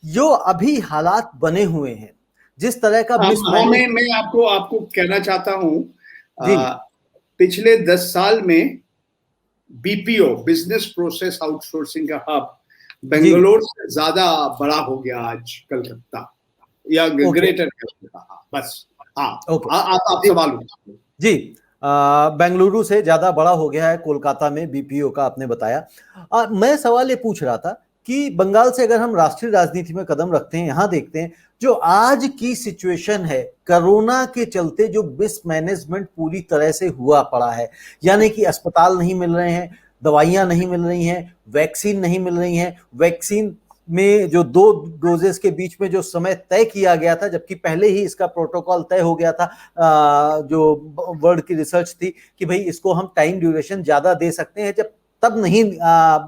जो अभी हालात बने हुए हैं, जिस तरह का हाँ, मिसमैनेज। मैं आपको आपको कहना चाहता हूँ, जी पिछले 10 साल में बीपीओ, बिजनेस प्रोसेस आउटसोर्सिंग का हब जी। बेंगलोर से ज्यादा बड़ा हो गया आज कलकत्ता या ओके ग्रेटर कलकत्ता। हाँ, बस। हाँ, ओके। आप जी सवाल पूछिए। जी। बेंगलुरु से ज्यादा बड़ा हो गया है कोलकाता में बीपीओ का, आपने बताया। मैं सवाल ये पूछ रहा था कि बंगाल से अगर हम राष्ट्रीय राजनीति में कदम रखते हैं, यहां देखते हैं जो आज की सिचुएशन है, कोरोना के चलते जो मिसमैनेजमेंट पूरी तरह से हुआ पड़ा है, यानी कि अस्पताल नहीं मिल रहे हैं, दवाइयां नहीं मिल रही हैं, वैक्सीन नहीं मिल रही हैं। वैक्सीन में जो 2 डोजेस के बीच में जो समय तय किया गया था, जबकि पहले ही इसका प्रोटोकॉल तय हो गया था, जो वर्ल्ड की रिसर्च थी कि भाई इसको हम टाइम ड्यूरेशन ज्यादा दे सकते हैं, जब तब नहीं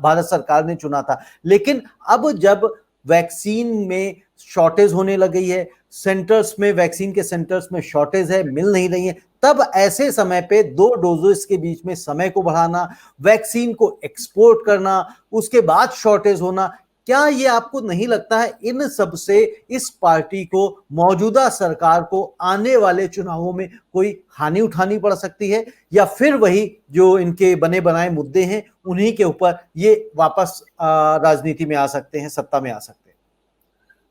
भारत सरकार ने चुना था। लेकिन अब जब वैक्सीन में शॉर्टेज होने लगी है, सेंटर्स में, वैक्सीन के सेंटर्स में शॉर्टेज है, मिल नहीं रही है, तब ऐसे समय पे 2 डोजेस के बीच में समय को बढ़ाना, वैक्सीन को एक्सपोर्ट करना, उसके बाद शॉर्टेज होना, क्या ये आपको नहीं लगता है इन सब से इस पार्टी को, मौजूदा सरकार को आने वाले चुनावों में कोई हानि उठानी पड़ सकती है, या फिर वही जो इनके बने बनाए मुद्दे हैं उन्हीं के ऊपर ये वापस राजनीति में आ सकते हैं, सत्ता में आ सकते हैं?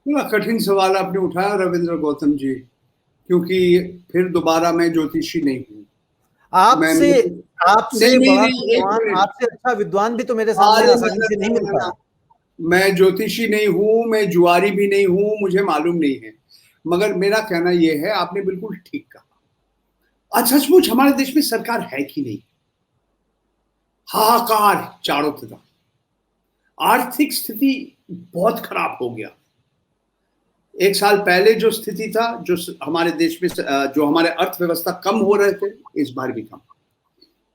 बड़ा कठिन सवाल आपने उठाया रविंद्र गौतम जी, क्योंकि फिर दोबारा मैं ज्योतिषी नहीं हूँ। मैं आपसे नहीं आपसे नहीं बड़ा नहीं, एक विद्वान, मिनट। आपसे अच्छा विद्वान भी तो मेरे सामने अरे आसानी से नहीं मिलता है। मैं ज्योतिषी नहीं हूँ, मैं जुआरी भी नहीं हूँ, मुझे मालूम नहीं है। मगर मेरा कहना यह है, आपने बिल्कुल ठीक कहा। आज सचमुच हमारे देश में सरकार है कि नहीं, हाहाकार चारों तरफ। आर्थिक स्थिति बहुत खराब हो गया। एक साल पहले जो स्थिति था, जो हमारे देश में जो हमारे अर्थव्यवस्था कम हो रहे थे, इस बार भी कम।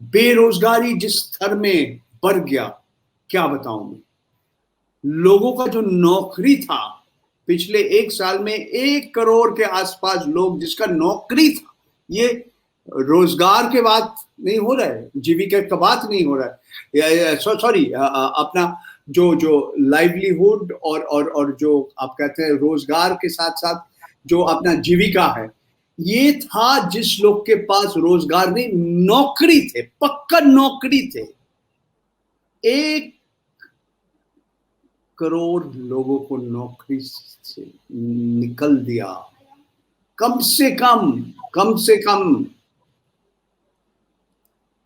बेरोजगारी जिस स्तर में बढ़ गया, क्या बताऊं मैं। लोगों का जो नौकरी था, पिछले एक साल में 1 करोड़ के आसपास लोग जिसका नौकरी था, ये रोजगार के बात नहीं हो रहा है, जीविका का बात नहीं हो रहा है, सॉरी, अपना जो जो लाइवलीहुड और जो आप कहते हैं रोजगार के साथ साथ जो अपना जीविका है, ये था जिस लोग के पास रोजगार नहीं, नौकरी थे, पक्का नौकरी थे। 1 करोड़ लोगों को नौकरी से निकल दिया। कम से कम, कम से कम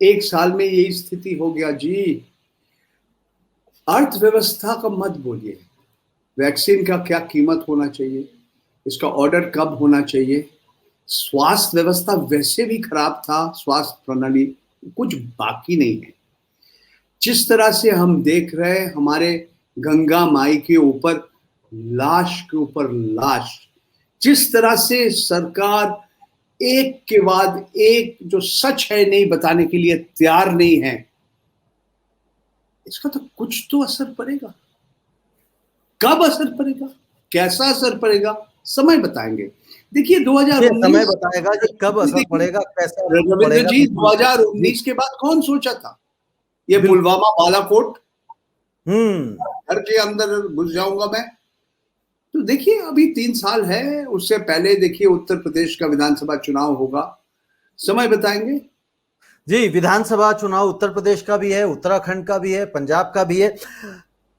एक साल में यही स्थिति हो गया जी। अर्थव्यवस्था का मत बोलिए। वैक्सीन का क्या कीमत होना चाहिए, इसका ऑर्डर कब होना चाहिए। स्वास्थ्य व्यवस्था वैसे भी खराब था, स्वास्थ्य प्रणाली कुछ बाकी नहीं है। जिस तरह से हम देख रहे हैं हमारे गंगा माई के ऊपर लाश के ऊपर लाश, जिस तरह से सरकार एक के बाद एक जो सच है नहीं बताने के लिए तैयार नहीं है, इसका तो कुछ तो असर पड़ेगा। कब असर पड़ेगा, कैसा असर पड़ेगा, समय बताएंगे। देखिए ये समय 2019, बताएगा जी कब असर देखिए पड़ेगा, कैसा असर रविंद्र पड़ेगा, जी, बिल्कुल। जी 2019 के बाद कौन सोचा था ये बिल्कुल। पुलवामा बालाकोट, हम्म। घर के अंदर घुस जाऊंगा मैं। तो देखिए अभी 3 साल है, उससे पहले देखिए उत्तर प्रदेश का विधानसभा चुनाव होगा, समय बताएंगे। जी, विधानसभा चुनाव उत्तर प्रदेश का भी है, उत्तराखंड का भी है, पंजाब का भी है।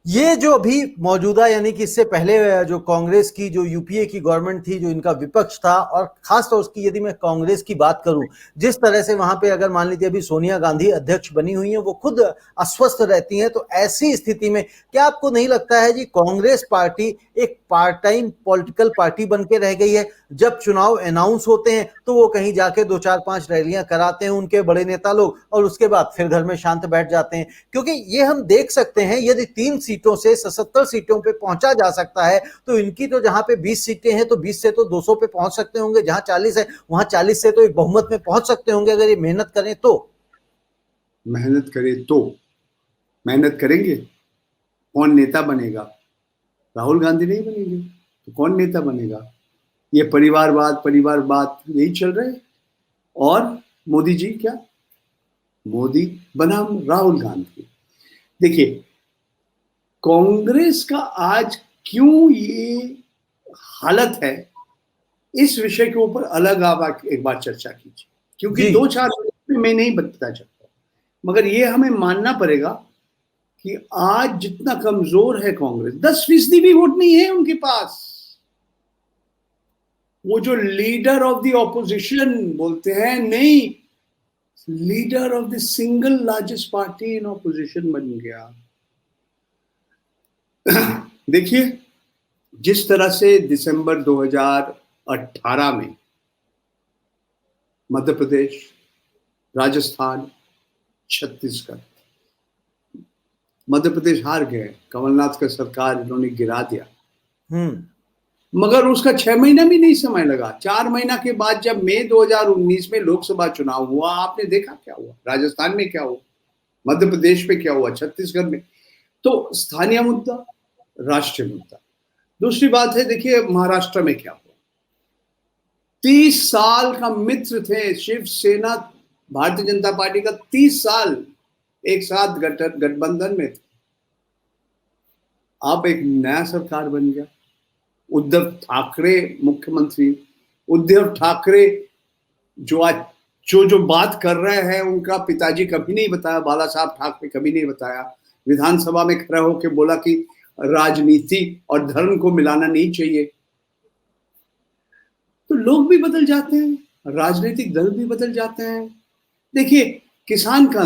ये जो अभी मौजूदा, यानी कि इससे पहले जो कांग्रेस की, जो यूपीए की गवर्नमेंट थी, जो इनका विपक्ष था, और खासतौर की यदि मैं कांग्रेस की बात करूं, जिस तरह से वहां पे अगर मान लीजिए अभी सोनिया गांधी अध्यक्ष बनी हुई हैं, वो खुद अस्वस्थ रहती हैं, तो ऐसी स्थिति में क्या आपको नहीं लगता है जी कांग्रेस पार्टी एक पार्ट टाइम पॉलिटिकल पार्टी बन के रह गई है? जब चुनाव अनाउंस होते हैं तो वो कहीं जाके 2 4 5 रैलियां कराते हैं उनके बड़े नेता लोग, और उसके बाद फिर घर में शांत बैठ जाते हैं। क्योंकि ये हम देख सकते हैं, यदि 3 सीटों से 77 सीटों पे पहुंचा जा सकता है, तो इनकी तो जहां पे 20 सीटें हैं, तो 20 से तो 200 पे पहुंच सकते होंगे, जहां 40 है वहां 40 से तो एक बहुमत में पहुंच सकते होंगे अगर ये मेहनत करें तो। मेहनत करें तो, मेहनत करेंगे, कौन नेता बनेगा? राहुल गांधी नहीं बनेंगे तो कौन नेता बनेगा? ये परिवारवाद परिवारवाद यही चल रहे हैं। और मोदी जी क्या, मोदी बनाम राहुल गांधी। देखिए कांग्रेस का आज क्यों ये हालत है, इस विषय के ऊपर अलग आप एक बार चर्चा कीजिए, क्योंकि 2-4 मिनट में मैं नहीं बता सकता, मगर ये हमें मानना पड़ेगा कि आज जितना कमजोर है कांग्रेस, 10% भी वोट नहीं है उनके पास। वो जो लीडर ऑफ द ऑपोजिशन बोलते हैं, नहीं, leader of the single largest party in opposition बन गया। देखिए, जिस तरह से दिसंबर 2018 में मध्य प्रदेश, राजस्थान, छत्तीसगढ़, मध्य प्रदेश हार गए, कमलनाथ का सरकार इन्होंने गिरा दिया, मगर उसका 6 महीना भी नहीं समय लगा। 4 महीना के बाद जब मई 2019 में लोकसभा चुनाव हुआ, आपने देखा क्या हुआ, राजस्थान में क्या हुआ, मध्य प्रदेश में क्या हुआ, छत्तीसगढ़ में। तो स्थानीय मुद्दा, राष्ट्रीय मुद्दा। दूसरी बात है, देखिए महाराष्ट्र में क्या हुआ। 30 साल का मित्र थे शिवसेना, भारतीय जनता पार्टी का 30 साल एक साथ गठबंधन में थे। अब एक नया सरकार बन गया, उद्धव ठाकरे मुख्यमंत्री। उद्धव ठाकरे जो आज जो बात कर रहे हैं, उनका पिताजी कभी नहीं बताया, बाला साहब ठाकरे कभी नहीं बताया। विधानसभा में खड़ा होकर बोला कि राजनीति और धर्म को मिलाना नहीं चाहिए। तो लोग भी बदल जाते हैं, राजनीतिक दल भी बदल जाते हैं। देखिए, किसान का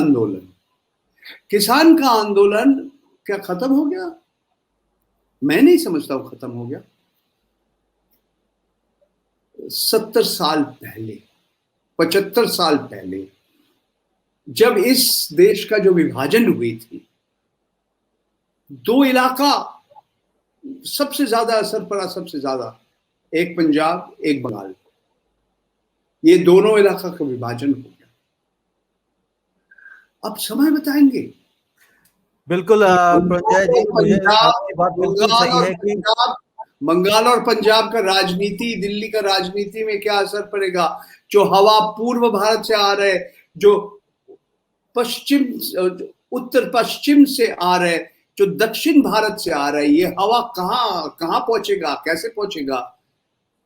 आंदोलन क्या खत्म हो गया? मैं नहीं समझता वो खत्म हो गया। 70 साल पहले, 75 साल पहले, जब इस देश का जो विभाजन हुई थी, 2 इलाका सबसे ज्यादा असर पड़ा, सबसे ज्यादा, एक पंजाब, एक बंगाल। ये दोनों इलाका का विभाजन हो गया। अब समय बताएंगे। बिल्कुल प्रंजय जी, मुझे आपकी बात बिल्कुल सही है कि बंगाल और पंजाब का राजनीति, दिल्ली का राजनीति में क्या असर पड़ेगा। जो हवा पूर्व भारत से आ रहे, जो पश्चिम, उत्तर पश्चिम से आ रहे, जो दक्षिण भारत से आ रहे, ये हवा कहाँ पहुंचेगा, कैसे पहुंचेगा,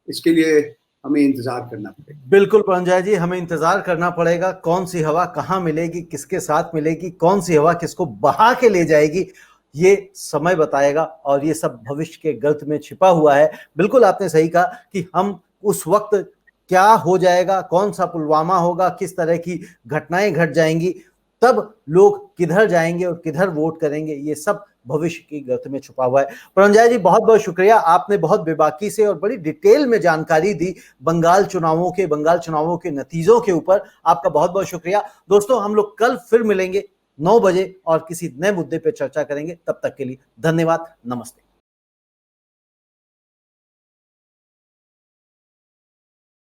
इसके लिए हमें इंतजार करना पड़ेगा। बिल्कुल प्रंजय जी, हमें इंतजार करना पड़ेगा। कौन सी हवा कहाँ मिलेगी, किसके साथ मिलेगी, कौन सी हवा किसको बहा के ले जाएगी, ये समय बताएगा। और ये सब भविष्य के गर्त में छिपा हुआ है। बिल्कुल आपने सही कहा कि हम उस वक्त क्या हो जाएगा, कौन सा पुलवामा होगा, किस तरह की घटनाएं घट जाएंगी, तब लोग किधर जाएंगे और किधर वोट करेंगे, ये सब भविष्य की गर्त में छुपा हुआ है। प्रंजय जी, बहुत बहुत शुक्रिया। आपने बहुत बेबाकी से और बड़ी डिटेल में जानकारी दी बंगाल चुनावों के नतीजों के ऊपर। आपका बहुत बहुत शुक्रिया। दोस्तों, हम लोग कल फिर मिलेंगे 9 बजे और किसी नए मुद्दे पर चर्चा करेंगे। तब तक के लिए धन्यवाद, नमस्ते।